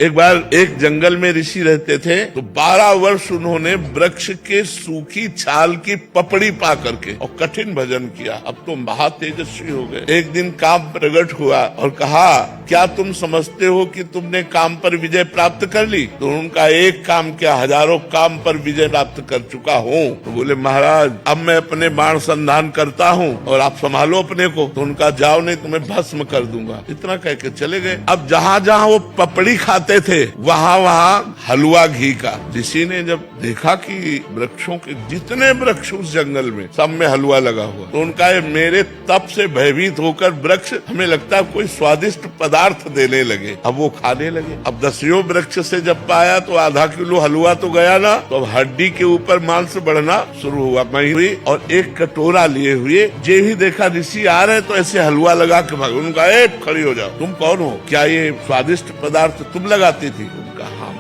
एक बार एक जंगल में ऋषि रहते थे, तो 12 वर्ष उन्होंने वृक्ष के सूखी छाल की पपड़ी पा करके और कठिन भजन किया। अब तो महातेजस्वी हो गए। एक दिन काम प्रकट हुआ और कहा, क्या तुम समझते हो कि तुमने काम पर विजय प्राप्त कर ली? तो उनका एक काम क्या, हजारों काम पर विजय प्राप्त कर चुका हूँ। तो बोले, महाराज अब मैं अपने बाण संधान करता हूँ और आप संभालो अपने को। तो उनका, जाओ नहीं तुम्हें भस्म कर दूंगा। इतना कह के चले गए। अब जहाँ जहाँ वो पपड़ी खाते थे, वहाँ वहाँ हलवा घी का। ऋषि ने जब देखा कि वृक्षों के जितने वृक्ष उस जंगल में, सब में हलवा लगा हुआ, तो उनका, मेरे तप से भयभीत होकर वृक्ष हमें लगता है कोई स्वादिष्ट पदार्थ देने लगे। अब वो खाने लगे। अब 10 वृक्ष से जब पाया तो आधा किलो हलवा तो गया ना, तो अब हड्डी के ऊपर मांस बढ़ना शुरू हुआ। मही हुई और एक कटोरा लिए हुए, जे भी देखा ऋषि आ रहे तो ऐसे हलवा लगा के भाग। उनका, खड़ी हो जाओ, तुम कौन हो? क्या ये स्वादिष्ट पदार्थ तुम लगाती थी? उनका, हाँ।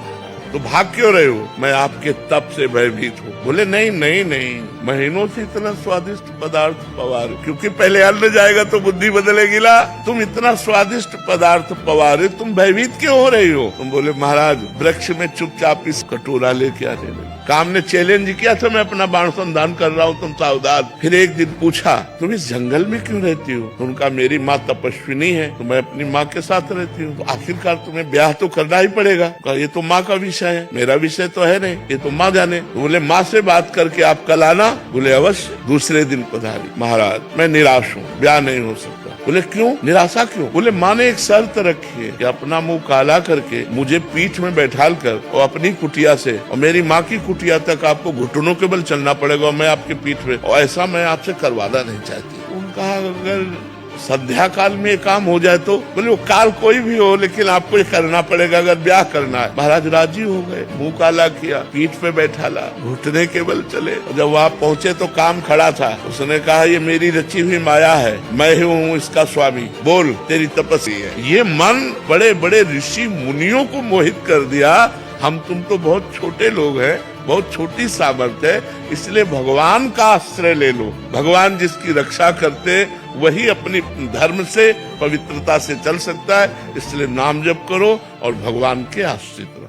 तो भाग क्यों रहे हो? मैं आपके तप से भयभीत हूँ। बोले, नहीं नहीं नहीं, महीनों से इतना स्वादिष्ट पदार्थ पवार, क्योंकि पहले अन्न जाएगा तो बुद्धि बदलेगी ला। तुम इतना स्वादिष्ट पदार्थ पवारे, तुम भयभीत क्यों हो रही हो? तुम बोले, महाराज वृक्ष में चुपचाप इस कटोरा लेके आने लगे। काम ने चैलेंज किया था, मैं अपना बाण संधान कर रहा हूँ, तुम सावधान। फिर एक दिन पूछा, तुम इस जंगल में क्यों रहती हो? तो उनका, मेरी माँ तपस्विनी है, तो मैं अपनी माँ के साथ रहती हूँ। तो आखिरकार तुम्हें ब्याह तो करना ही पड़ेगा। ये तो माँ का विषय है, मेरा विषय तो है नहीं, ये तो माँ जाने। तो बोले, माँ से बात करके आप कल आना। बोले, अवश्य। दूसरे दिन पधारी। महाराज मैं निराश हूँ, ब्याह नहीं हो सकता। बोले, क्यों? निराशा क्यों? बोले, माँ ने एक शर्त रखी है कि अपना मुंह काला करके मुझे पीठ में बैठाल कर और अपनी कुटिया से और मेरी माँ की कुटिया तक आपको घुटनों के बल चलना पड़ेगा और मैं आपके पीठ में, और ऐसा मैं आपसे करवाना नहीं चाहती। उनका, अगर संध्या काल में काम हो जाए तो? बोले, वो काल कोई भी हो, लेकिन आपको ये करना पड़ेगा अगर ब्याह करना है। महाराज राजी हो गए। मुंह काला किया, पीठ पे बैठाला, घुटने के बल चले। जब वहाँ पहुँचे तो काम खड़ा था। उसने कहा, ये मेरी रची हुई माया है, मैं ही हूँ इसका स्वामी। बोल, तेरी तपस्या है। ये मन बड़े बड़े ऋषि मुनियों को मोहित कर दिया। हम तुम तो बहुत छोटे लोग हैं, बहुत छोटी सामर्थ्य है, इसलिए भगवान का आश्रय ले लो। भगवान जिसकी रक्षा करते, वही अपनी धर्म से, पवित्रता से चल सकता है। इसलिए नाम जप करो और भगवान के आश्रित